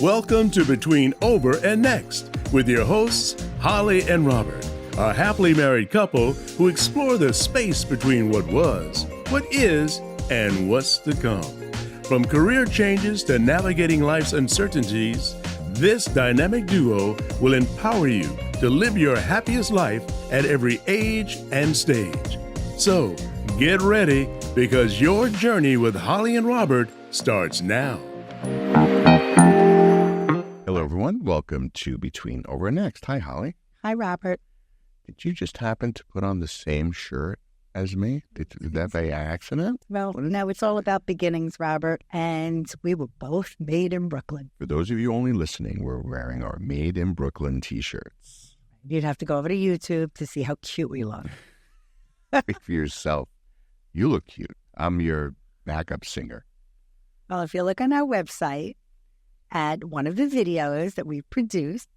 Welcome to Between Over and Next with your hosts, Holli and Robert, a happily married couple who explore the space between what was, what is, and what's to come. From career changes to navigating life's uncertainties, this dynamic duo will empower you to live your happiest life at every age and stage. So, get ready because your journey with Holli and Robert starts now. Hello, everyone. Welcome to Between Over and Next. Hi, Holli. Hi, Robert. Did you just happen to put on the same shirt as me? Did that by accident? Well, no, it's all about beginnings, Robert, and we were both made in Brooklyn. For those of you only listening, we're wearing our Made in Brooklyn t-shirts. You'd have to go over to YouTube to see how cute we look. Speak for yourself. You look cute. I'm your backup singer. Well, if you look on our website at one of the videos that we produced.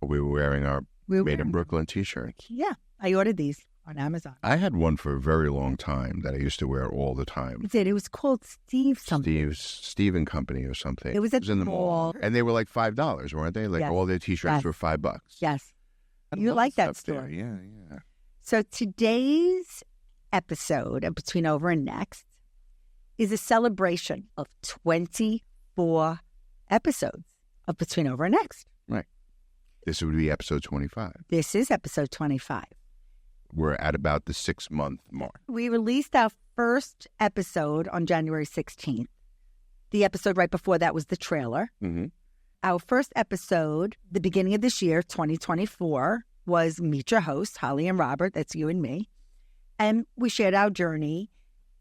We were wearing our Made in Brooklyn t-shirts. Yeah, I ordered these on Amazon. I had one for a very long time that I used to wear all the time. You did. It was called Steve something. Steve and Company or something. It was in the mall. And they were like $5, weren't they? Like all their t-shirts were $5. Yes. You like that store. Yeah. So today's episode of Between Over and Next is a celebration of 24 episodes of Between Over and Next. Right. This would be episode 25. This is episode 25. We're at about the 6-month mark. We released our first episode on January 16th. The episode right before that was the trailer. Mm-hmm. Our first episode, the beginning of this year, 2024, was Meet Your Host, Holli and Robert. That's you and me. And we shared our journey.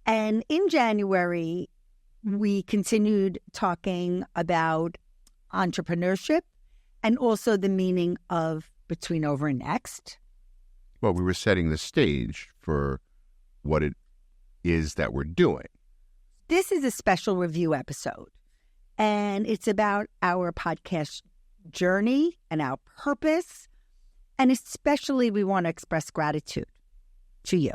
And in January, we continued talking about entrepreneurship and also the meaning of Between Over and Next. Well, we were setting the stage for what it is that we're doing. This is a special review episode, and it's about our podcast journey and our purpose, and especially we want to express gratitude to you.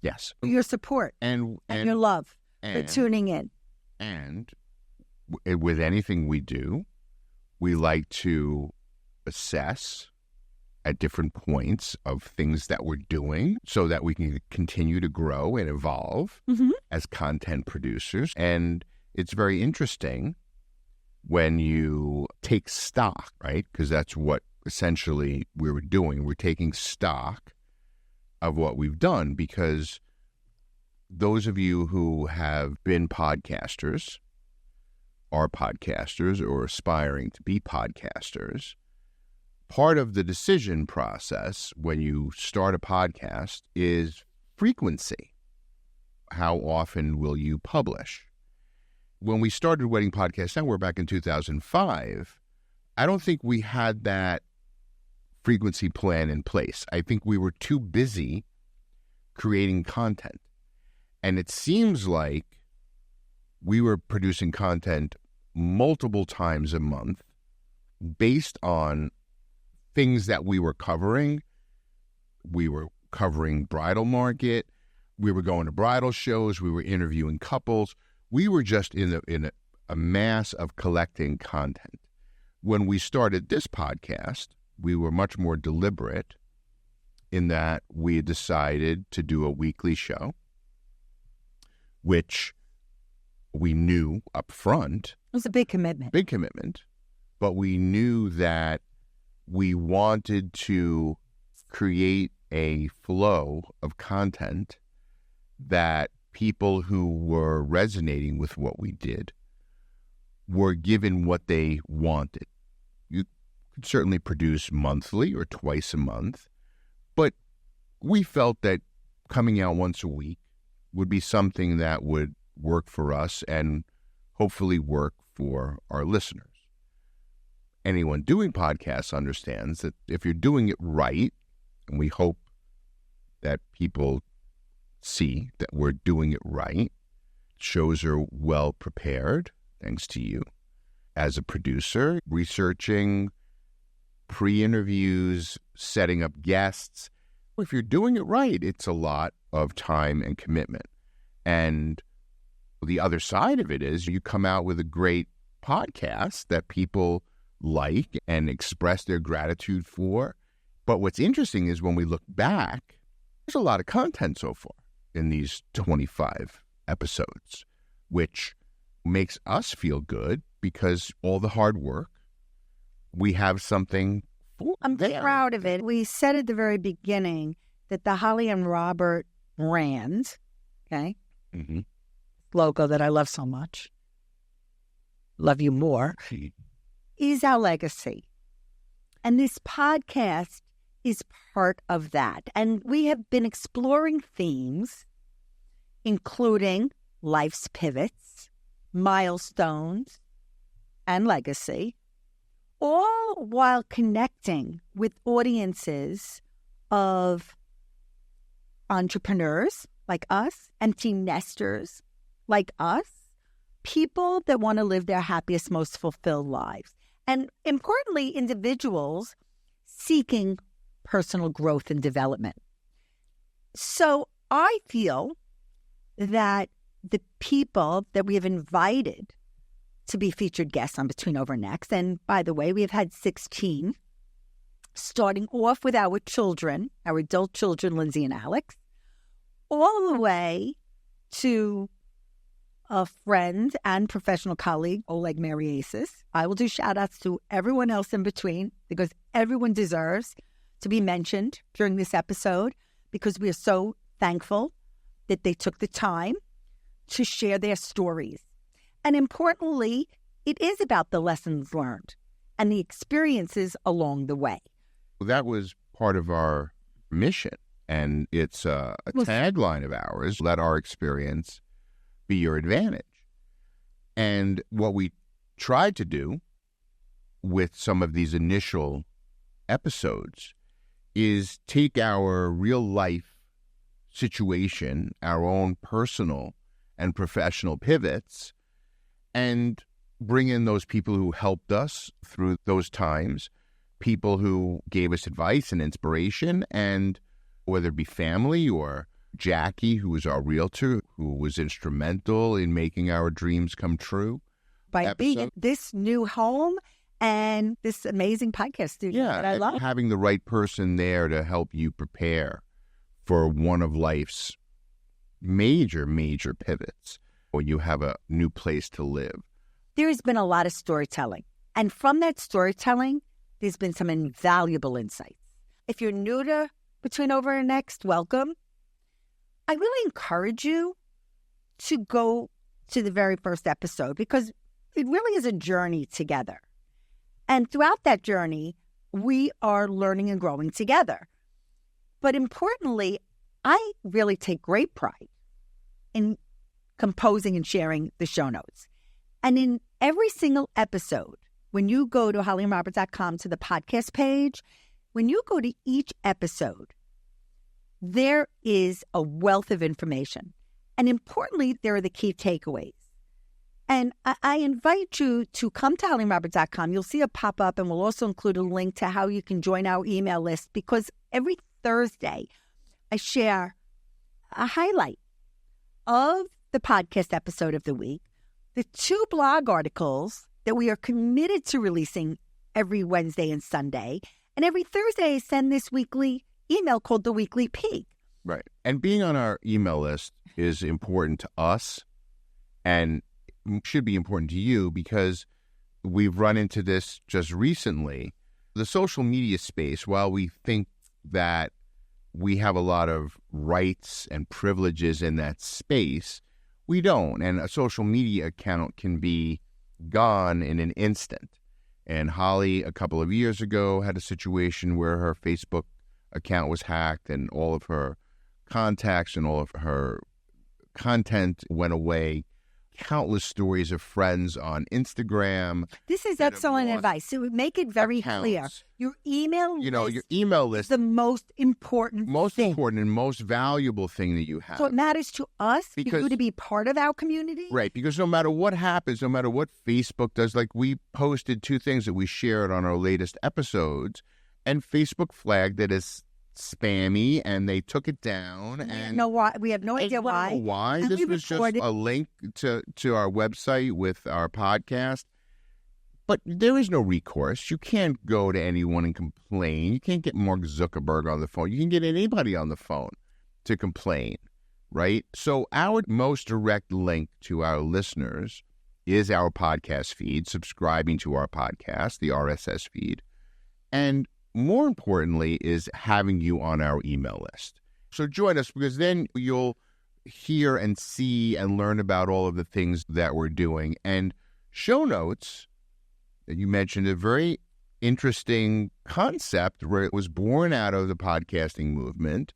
Yes. For your support and your love for tuning in. And with anything we do, we like to assess at different points of things that we're doing so that we can continue to grow and evolve as content producers. And it's very interesting when you take stock, right? Because that's what essentially we were doing. We're taking stock of what we've done, because those of you who have been podcasters, are podcasters, or aspiring to be podcasters, part of the decision process when you start a podcast is frequency. How often will you publish? When we started Wedding Podcast Network back in 2005, I don't think we had that frequency plan in place. I think we were too busy creating content. And it seems like we were producing content multiple times a month based on things that we were covering. We were covering bridal market. We were going to bridal shows. We were interviewing couples. We were just in a mass of collecting content. When we started this podcast, we were much more deliberate in that we decided to do a weekly show, which we knew up front. It was a big commitment. Big commitment. But we knew that we wanted to create a flow of content that people who were resonating with what we did were given what they wanted. You could certainly produce monthly or twice a month, but we felt that coming out once a week would be something that would work for us and hopefully work for our listeners. Anyone doing podcasts understands that if you're doing it right, and we hope that people see that we're doing it right, shows are well prepared, thanks to you. As a producer, researching pre-interviews, setting up guests. If you're doing it right, it's a lot of time and commitment. And the other side of it is you come out with a great podcasts that people like and express their gratitude for. But what's interesting is when we look back, there's a lot of content so far in these 25 episodes, which makes us feel good because all the hard work, we have something for I'm there. proud of it. We said at the very beginning that the Holli and Robert brand, okay, Mm-hmm. logo that I love so much, love you more, is our legacy. And this podcast is part of that. And we have been exploring themes, including life's pivots, milestones, and legacy, all while connecting with audiences of entrepreneurs like us, empty nesters like us, people that want to live their happiest, most fulfilled lives. And importantly, individuals seeking personal growth and development. So I feel that the people that we have invited to be featured guests on Between Over and Next, and by the way, we have had 16, starting off with our children, our adult children, Lindsay and Alex, all the way to a friend and professional colleague, Oleg Mariasis. I will do shout outs to everyone else in between because everyone deserves to be mentioned during this episode because we are so thankful that they took the time to share their stories. And importantly, it is about the lessons learned and the experiences along the way. That was part of our mission, and it's a tagline of ours, let our experience be your advantage. And what we tried to do with some of these initial episodes is take our real life situation, our own personal and professional pivots, and bring in those people who helped us through those times, people who gave us advice and inspiration, and whether it be family or Jackie, who was our realtor, who was instrumental in making our dreams come true. By being in this new home and this amazing podcast studio that I love. Having the right person there to help you prepare for one of life's major, major pivots when you have a new place to live. There's been a lot of storytelling. And from that storytelling, there's been some invaluable insights. If you're new to Between Over and Next, welcome. I really encourage you to go to the very first episode because it really is a journey together. And throughout that journey, we are learning and growing together. But importantly, I really take great pride in composing and sharing the show notes. And in every single episode, when you go to hollyandrobert.com to the podcast page, when you go to each episode, there is a wealth of information. And importantly, there are the key takeaways. And I invite you to come to hollyandrobert.com. You'll see a pop-up, and we'll also include a link to how you can join our email list, because every Thursday, I share a highlight of the podcast episode of the week, the 2 blog articles that we are committed to releasing every Wednesday and Sunday, and every Thursday I send this weekly email called the Weekly Peek. Right. And being on our email list is important to us and should be important to you because we've run into this just recently. The social media space, while we think that we have a lot of rights and privileges in that space, we don't. And a social media account can be gone in an instant. And Holly, a couple of years ago, had a situation where her Facebook account was hacked and all of her contacts and all of her content went away. Countless stories of friends on Instagram. This is excellent advice. So make it very clear. Your email list, your email list, is the most important and most valuable thing that you have. So it matters to us for you to be part of our community. Right, because no matter what happens, no matter what Facebook does, like we posted 2 things that we shared on our latest episodes, and Facebook flagged it as spammy, and they took it down. And we have no idea why. This was just a link to our website with our podcast, But there is no recourse. You can't go to anyone and complain. You can't get Mark Zuckerberg on the phone. You can get anybody on the phone to complain, right? So our most direct link to our listeners is our podcast feed, subscribing to our podcast, the RSS feed. And more importantly is having you on our email list. So join us, because then you'll hear and see and learn about all of the things that we're doing. And show notes, that you mentioned, a very interesting concept where it was born out of the podcasting movement,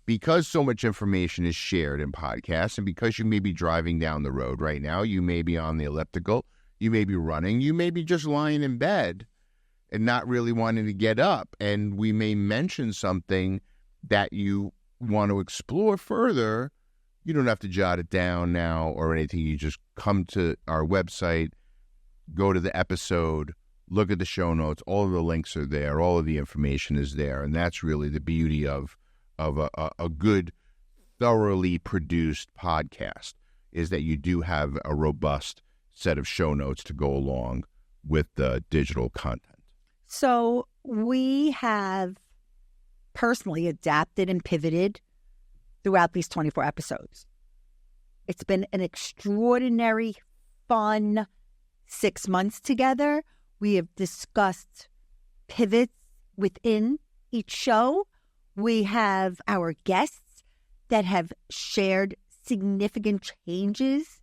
because so much information is shared in podcasts, and because you may be driving down the road right now, you may be on the elliptical, you may be running, you may be just lying in bed and not really wanting to get up. And we may mention something that you want to explore further. You don't have to jot it down now or anything. You just come to our website, go to the episode, look at the show notes. All of the links are there. All of the information is there. And that's really the beauty of a good, thoroughly produced podcast, is that you do have a robust set of show notes to go along with the digital content. So we have personally adapted and pivoted throughout these 24 episodes. It's been an extraordinary, fun 6 months together. We have discussed pivots within each show. We have our guests that have shared significant changes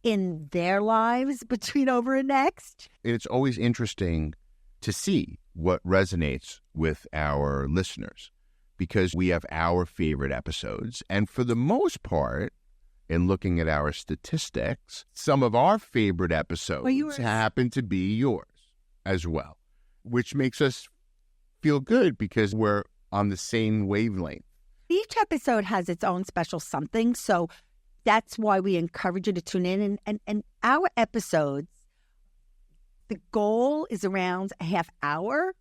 in their lives between Over and Next. It's always interesting to see what resonates with our listeners, because we have our favorite episodes. And for the most part, in looking at our statistics, some of our favorite episodes happen to be yours as well, which makes us feel good because we're on the same wavelength. Each episode has its own special something, so that's why we encourage you to tune in. And our episodes, the goal is around a half hour,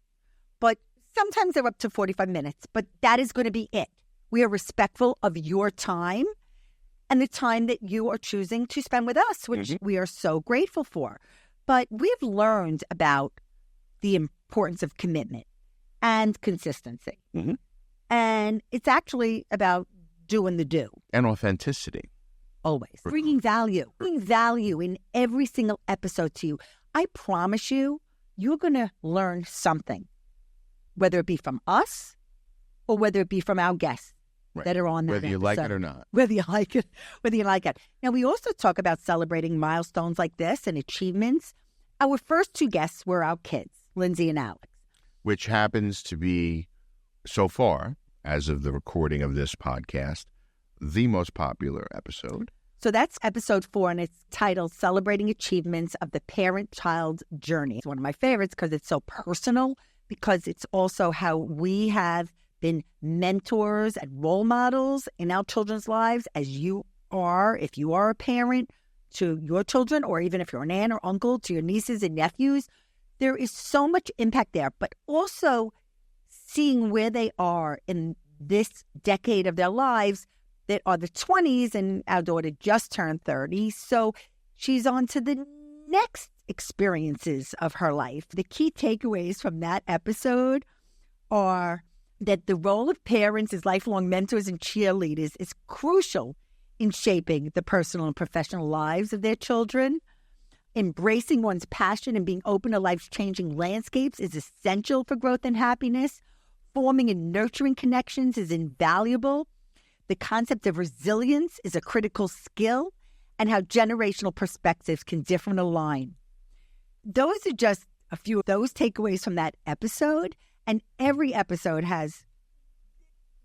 but sometimes they're up to 45 minutes, but that is going to be it. We are respectful of your time and the time that you are choosing to spend with us, which we are so grateful for. But we've learned about the importance of commitment and consistency. And it's actually about doing the do. And authenticity. Always. Bringing value in every single episode to you. I promise you, you're going to learn something, whether it be from us or whether it be from our guests that are on that Whether you episode. like it or not. Whether you like it. Now, we also talk about celebrating milestones like this and achievements. Our first two guests were our kids, Lindsay and Alex. Which happens to be, so far, as of the recording of this podcast, the most popular episode. So that's episode 4, and it's titled Celebrating Achievements of the Parent-Child Journey. It's one of my favorites because it's so personal, because it's also how we have been mentors and role models in our children's lives, as you are, if you are a parent to your children, or even if you're an aunt or uncle to your nieces and nephews. There is so much impact there, but also seeing where they are in this decade of their lives that are the 20s, and our daughter just turned 30. So she's on to the next experiences of her life. The key takeaways from that episode are that the role of parents as lifelong mentors and cheerleaders is crucial in shaping the personal and professional lives of their children. Embracing one's passion and being open to life-changing landscapes is essential for growth and happiness. Forming and nurturing connections is invaluable. The concept of resilience is a critical skill, and how generational perspectives can differ and align. Those are just a few of those takeaways from that episode, and every episode has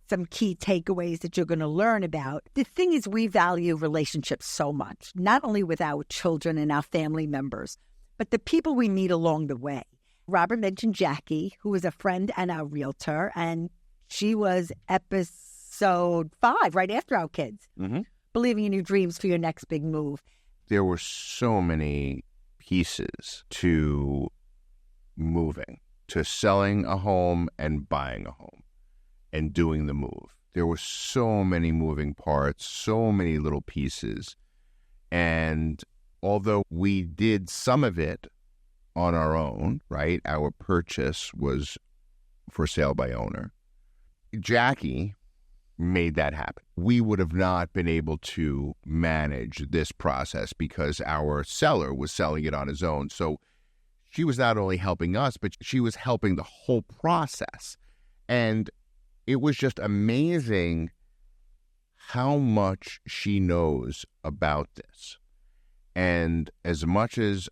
some key takeaways that you're going to learn about. The thing is, we value relationships so much, not only with our children and our family members, but the people we meet along the way. Robert mentioned Jackie, who was a friend and our realtor, and she was episode 5, right after our kids. Believing in your dreams for your next big move. There were so many pieces to moving, to selling a home and buying a home and doing the move. There were so many moving parts, so many little pieces. And although we did some of it on our own, right? Our purchase was for sale by owner. Jackie made that happen. We would have not been able to manage this process because our seller was selling it on his own. So she was not only helping us, but she was helping the whole process. And it was just amazing how much she knows about this. And as much as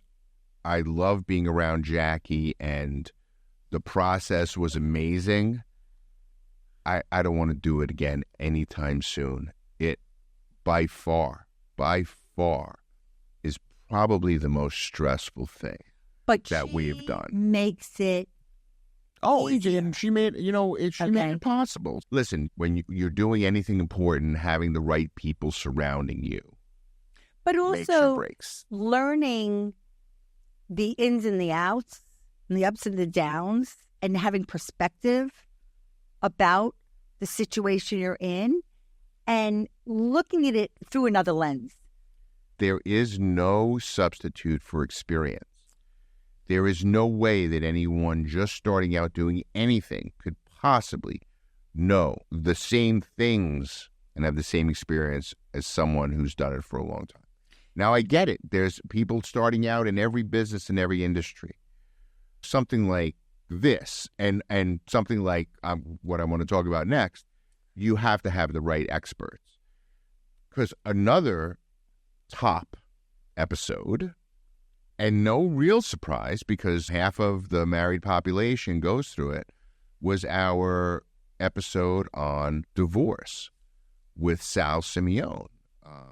I love being around Jackie and the process was amazing, I don't want to do it again anytime soon. It, by far, is probably the most stressful thing that we've done. Makes it And she made, she made it possible. Listen, when you're doing anything important, having the right people surrounding you, but makes or also breaks. learning the ins and the outs, and the ups and the downs, and having perspective about the situation you're in and looking at it through another lens. There is no substitute for experience. There is no way that anyone just starting out doing anything could possibly know the same things and have the same experience as someone who's done it for a long time. Now, I get it. There's people starting out in every business and every industry. Something like this and something like what I want to talk about next, you have to have the right experts. Because another top episode, and no real surprise because half of the married population goes through it, was our episode on divorce with Sal Simeone,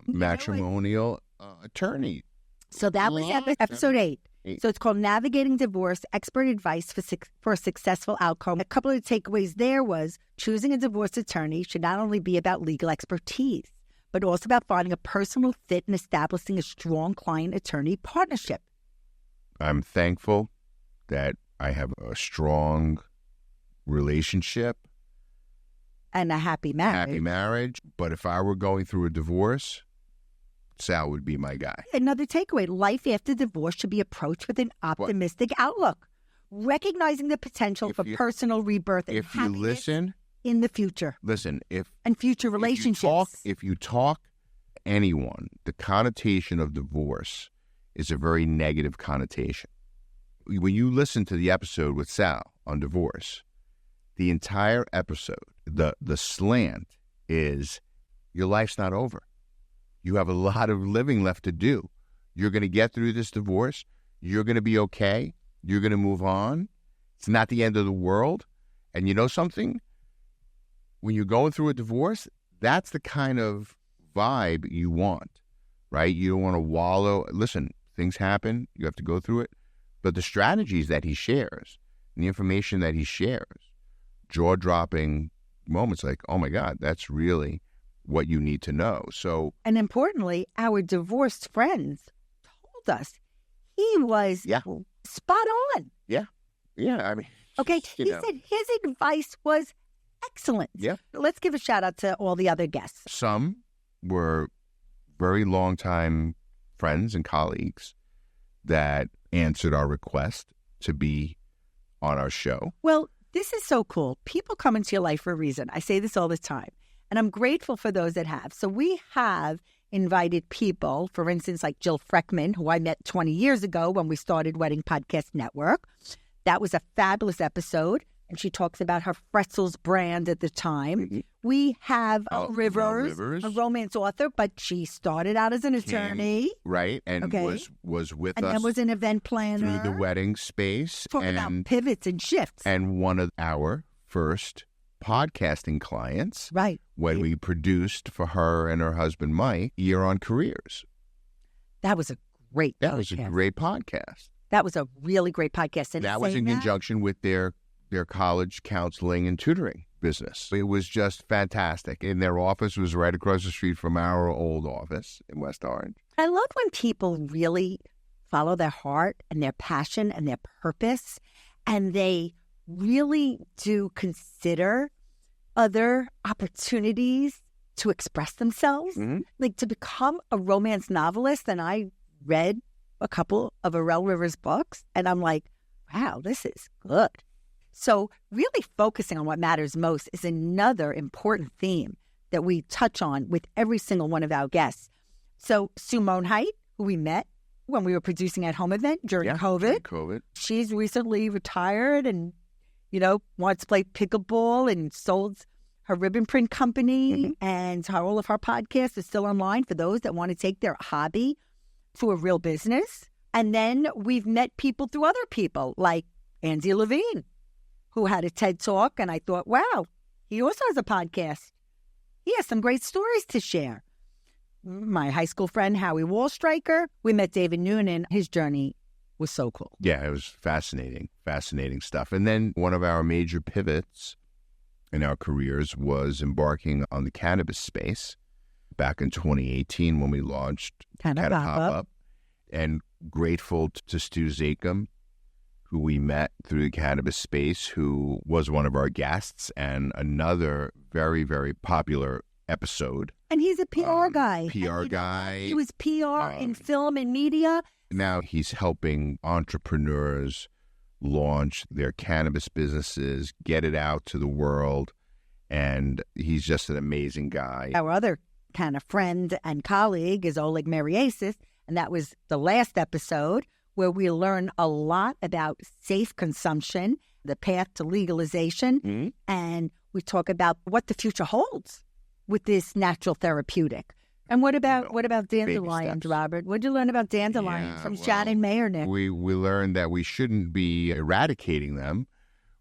matrimonial attorney. So that was episode 8. So it's called Navigating Divorce, Expert Advice for a Successful Outcome. A couple of takeaways there was choosing a divorce attorney should not only be about legal expertise, but also about finding a personal fit and establishing a strong client-attorney partnership. I'm thankful that I have a strong relationship. And a happy marriage. But if I were going through a divorce, Sal would be my guy. Another takeaway, life after divorce should be approached with an optimistic outlook, recognizing the potential for personal rebirth and happiness in the future. And future relationships. If you talk anyone, the connotation of divorce is a very negative connotation. When you listen to the episode with Sal on divorce, the entire episode, the slant is your life's not over. You have a lot of living left to do. You're going to get through this divorce. You're going to be okay. You're going to move on. It's not the end of the world. And you know something? When you're going through a divorce, that's the kind of vibe you want, right? You don't want to wallow. Listen, things happen. You have to go through it. But the strategies that he shares and the information that he shares, jaw-dropping moments like, oh, my God, that's really what you need to know. So, and importantly, our divorced friends told us he was spot on. Yeah. I mean, okay. He said his advice was excellent. Yeah. Let's give a shout out to all the other guests. Some were very long time friends and colleagues that answered our request to be on our show. Well, this is so cool. People come into your life for a reason. I say this all the time. And I'm grateful for those that have. So we have invited people, for instance, like Jill Freckman, who I met 20 years ago when we started Wedding Podcast Network. That was a fabulous episode. And she talks about her Fretzels brand at the time. Mm-hmm. We have Rivers, a romance author, but she started out as an attorney. Right, and was with us. And then was an event planner. Through the wedding space. Talking about pivots and shifts. And one of our first podcasting clients. Right. When we produced for her and her husband, Mike, Year on Careers. That was a great podcast. That was a great podcast. That was a really great podcast. And that was in conjunction with their college counseling and tutoring business. It was just fantastic. And their office was right across the street from our old office in West Orange. I love when people really follow their heart and their passion and their purpose, and they really do consider other opportunities to express themselves. Mm-hmm. Like to become a romance novelist, and I read a couple of Arel Rivers books, and I'm like, wow, this is good. So really focusing on what matters most is another important theme that we touch on with every single one of our guests. So Sue Monheit, who we met when we were producing at home event during COVID. She's recently retired and, wants to play pickleball and sold her ribbon print company. And all of her podcasts are still online for those that want to take their hobby to a real business. And then we've met people through other people like Andy Levine, who had a TED Talk. And I thought, wow, he also has a podcast. He has some great stories to share. My high school friend, Howie Wallstriker, we met David Noonan. His journey was so cool. Yeah, it was fascinating stuff. And then one of our major pivots in our careers was embarking on the cannabis space back in 2018 when we launched Canna Pop-Up. And grateful to Stu Zakum, who we met through the cannabis space, who was one of our guests, and another very, very popular episode. And he's a PR guy. PR guy. He was PR in film and media. Now he's helping entrepreneurs launch their cannabis businesses, get it out to the world, and he's just an amazing guy. Our other kind of friend and colleague is Oleg Mariasis, and that was the last episode where we learn a lot about safe consumption, the path to legalization, and we talk about what the future holds with this natural therapeutic. And what about dandelions, Robert? What did you learn about dandelions from Shannon Mayernick? We learned that we shouldn't be eradicating them.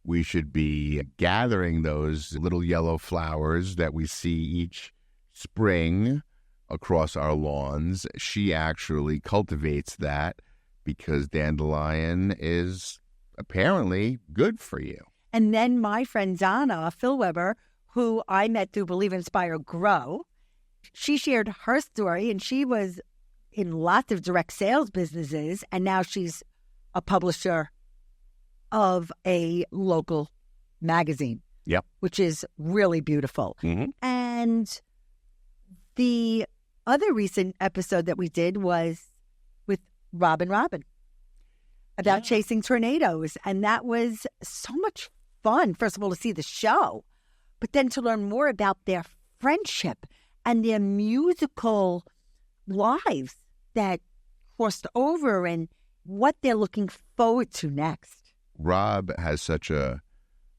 We should be gathering those little yellow flowers that we see each spring across our lawns. She actually cultivates that because dandelion is apparently good for you. And then my friend Donna Philweber, who I met through Believe, Inspire, Grow, she shared her story, and she was in lots of direct sales businesses, and now she's a publisher of a local magazine. Yep. Which is really beautiful. And the other recent episode that we did was with Robin about chasing tornadoes. And that was so much fun, first of all, to see the show, but then to learn more about their friendship and their musical lives that crossed over and what they're looking forward to next. Rob has such an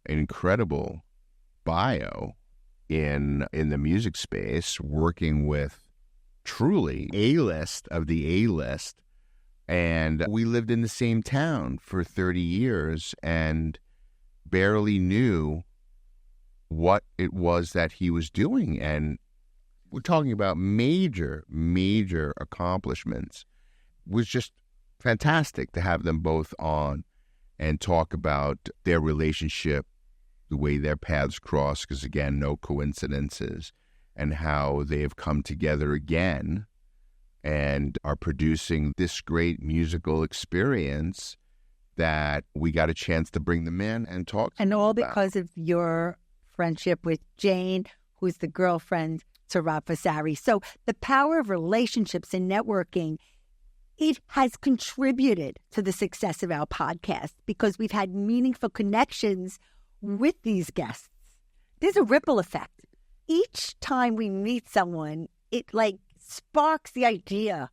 incredible bio in the music space, working with truly A-list of the A-list. And we lived in the same town for 30 years and barely knew what it was that he was doing. And we're talking about major, major accomplishments. It was just fantastic to have them both on and talk about their relationship, the way their paths cross, because again, no coincidences, and how they have come together again and are producing this great musical experience that we got a chance to bring them in and talk to them And all about. because of your friendship with Jane, who's the girlfriend to Rob Fasari. So the power of relationships and networking, it has contributed to the success of our podcast because we've had meaningful connections with these guests. There's a ripple effect. Each time we meet someone, it sparks the idea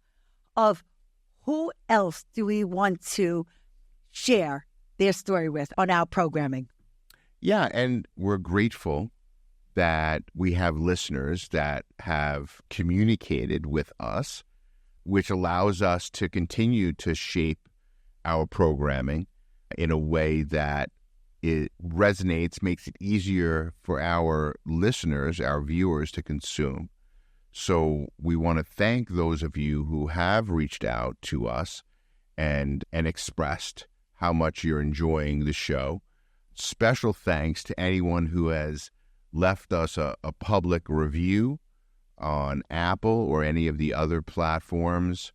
of who else do we want to share their story with on our programming. Yeah, and we're grateful that we have listeners that have communicated with us, which allows us to continue to shape our programming in a way that it resonates, makes it easier for our listeners, our viewers to consume. So we want to thank those of you who have reached out to us and expressed how much you're enjoying the show. Special thanks to anyone who has left us a public review on Apple or any of the other platforms.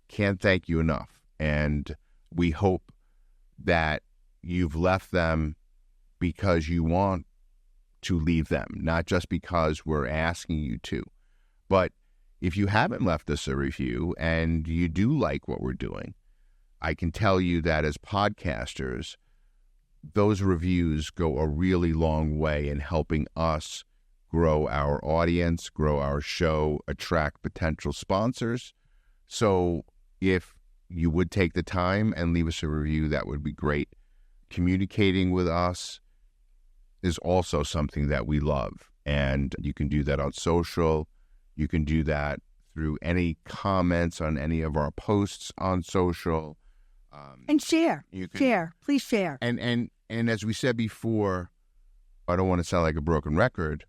Can't thank you enough. And we hope that you've left them because you want to leave them, not just because we're asking you to. But if you haven't left us a review and you do like what we're doing, I can tell you that as podcasters, those reviews go a really long way in helping us grow our audience, grow our show, attract potential sponsors. So if you would take the time and leave us a review, that would be great. Communicating with us is also something that we love. And you can do that on social. You can do that through any comments on any of our posts on social. And share. Share. Please share. And as we said before, I don't want to sound like a broken record.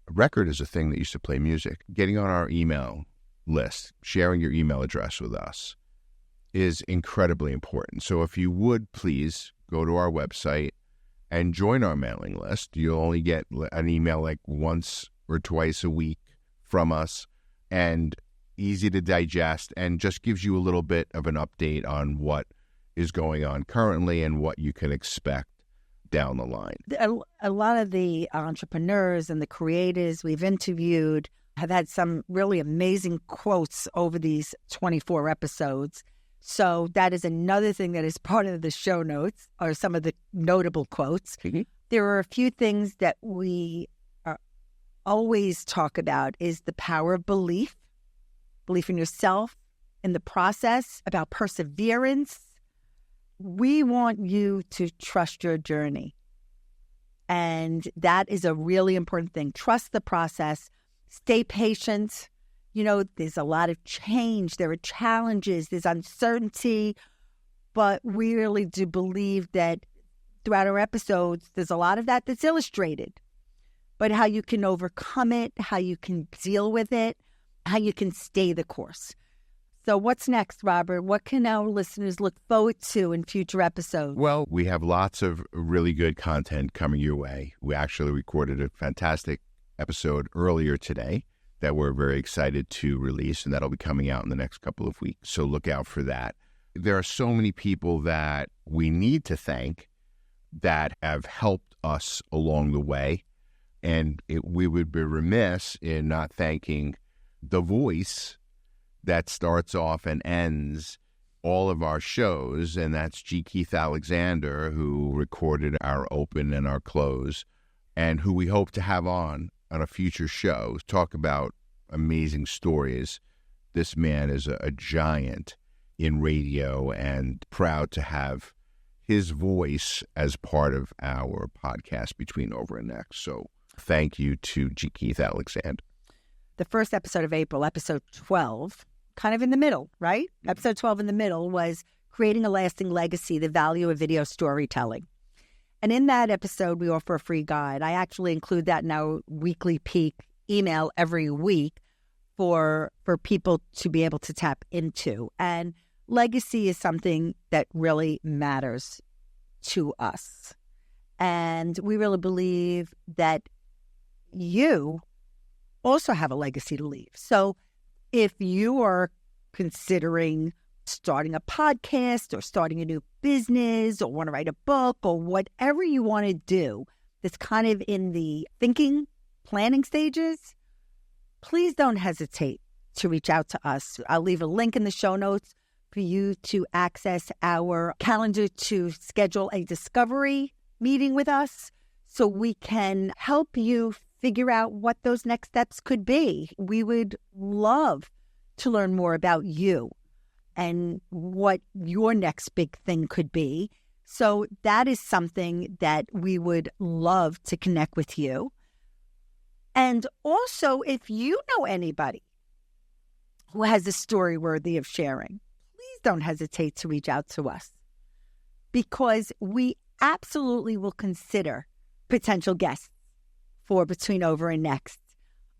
A record is a thing that used to play music. Getting on our email list, sharing your email address with us is incredibly important. So if you would please go to our website and join our mailing list. You'll only get an email like once or twice a week from us, and easy to digest, and just gives you a little bit of an update on what is going on currently and what you can expect down the line. A lot of the entrepreneurs and the creators we've interviewed have had some really amazing quotes over these 24 episodes. So that is another thing that is part of the show notes, or some of the notable quotes. Mm-hmm. There are a few things that we always talk about is the power of belief in yourself, in the process, about perseverance. We want you to trust your journey. And that is a really important thing. Trust the process. Stay patient. You know, there's a lot of change. There are challenges. There's uncertainty. But we really do believe that throughout our episodes, there's a lot of that that's illustrated. But how you can overcome it, how you can deal with it, how you can stay the course. So what's next, Robert? What can our listeners look forward to in future episodes? Well, we have lots of really good content coming your way. We actually recorded a fantastic episode earlier today that we're very excited to release, and that'll be coming out in the next couple of weeks. So look out for that. There are so many people that we need to thank that have helped us along the way. And we would be remiss in not thanking the voice that starts off and ends all of our shows, and that's G. Keith Alexander, who recorded our open and our close, and who we hope to have on a future show, talk about amazing stories. This man is a giant in radio, and proud to have his voice as part of our podcast Between Over and Next. So thank you to G. Keith Alexander. The first episode of April, episode 12, kind of in the middle, right? Mm-hmm. Episode 12 in the middle was Creating a Lasting Legacy, the Value of Video Storytelling. And in that episode, we offer a free guide. I actually include that in our weekly peak email every week for people to be able to tap into. And legacy is something that really matters to us. And we really believe that you also have a legacy to leave. So if you are considering starting a podcast or starting a new business or want to write a book or whatever you want to do that's kind of in the thinking, planning stages, please don't hesitate to reach out to us. I'll leave a link in the show notes for you to access our calendar to schedule a discovery meeting with us so we can help you figure out what those next steps could be. We would love to learn more about you and what your next big thing could be. So that is something that we would love to connect with you. And also, if you know anybody who has a story worthy of sharing, please don't hesitate to reach out to us, because we absolutely will consider potential guests for Between Over and Next,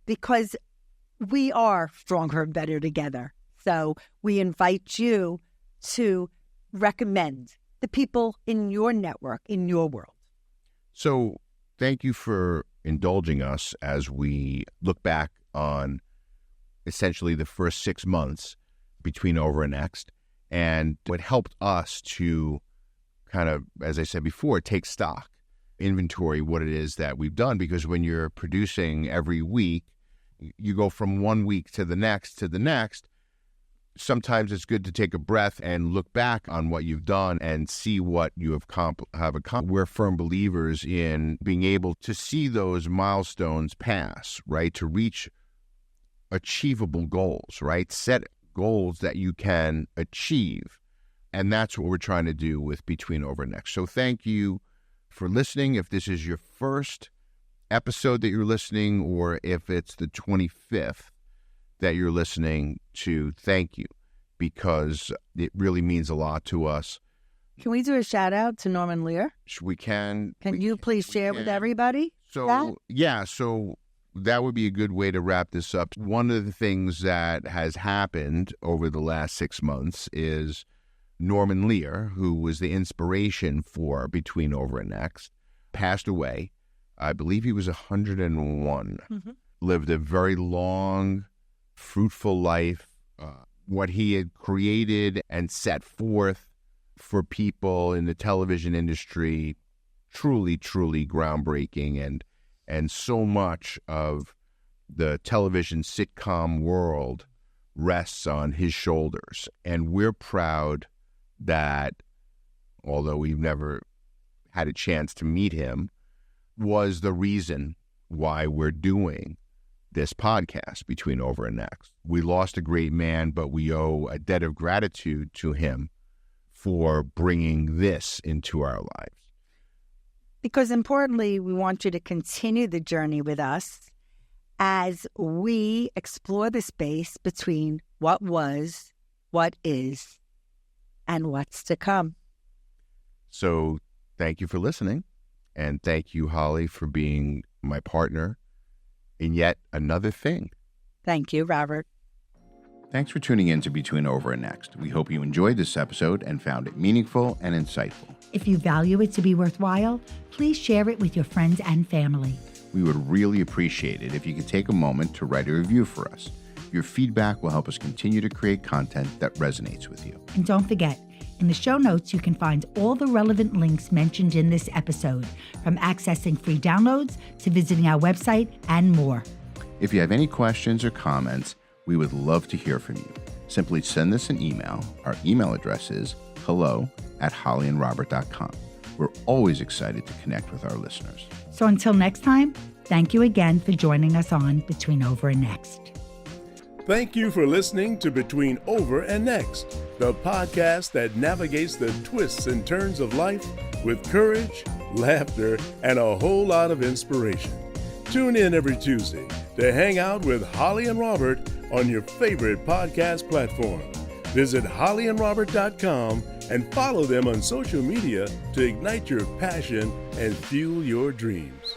because we are stronger and better together. So we invite you to recommend the people in your network, in your world. So thank you for indulging us as we look back on essentially the first 6 months Between Over and Next. And what helped us to kind of, as I said before, take stock, inventory what it is that we've done, because when you're producing every week, you go from 1 week to the next, sometimes it's good to take a breath and look back on what you've done and see what you have accomplished. We're firm believers in being able to see those milestones pass, right? To reach achievable goals, right? Set goals that you can achieve. And that's what we're trying to do with Between Over and Next. So thank you for listening. If this is your first episode that you're listening, or if it's the 25th that you're listening to, thank you, because it really means a lot to us. Can we do a shout out to Norman Lear? We can. Can you please share with everybody? So that would be a good way to wrap this up. One of the things that has happened over the last 6 months is Norman Lear, who was the inspiration for Between Over and Next, passed away. I believe he was 101. Mm-hmm. Lived a very long, fruitful life. What he had created and set forth for people in the television industry, truly, truly groundbreaking. And so much of the television sitcom world rests on his shoulders. And we're proud that, although we've never had a chance to meet him, was the reason why we're doing this podcast, Between Over and Next. We lost a great man, but we owe a debt of gratitude to him for bringing this into our lives. Because importantly, we want you to continue the journey with us as we explore the space between what was, what is, and what's to come. So thank you for listening. And thank you, Holly, for being my partner in yet another thing. Thank you, Robert. Thanks for tuning in to Between Over and Next. We hope you enjoyed this episode and found it meaningful and insightful. If you value it to be worthwhile, please share it with your friends and family. We would really appreciate it if you could take a moment to write a review for us. Your feedback will help us continue to create content that resonates with you. And don't forget, in the show notes, you can find all the relevant links mentioned in this episode, from accessing free downloads to visiting our website and more. If you have any questions or comments, we would love to hear from you. Simply send us an email. Our email address is hello@hollyandrobert.com. We're always excited to connect with our listeners. So until next time, thank you again for joining us on Between Over and Next. Thank you for listening to Between Over and Next, the podcast that navigates the twists and turns of life with courage, laughter, and a whole lot of inspiration. Tune in every Tuesday to hang out with Holli and Robert on your favorite podcast platform. Visit hollyandrobert.com and follow them on social media to ignite your passion and fuel your dreams.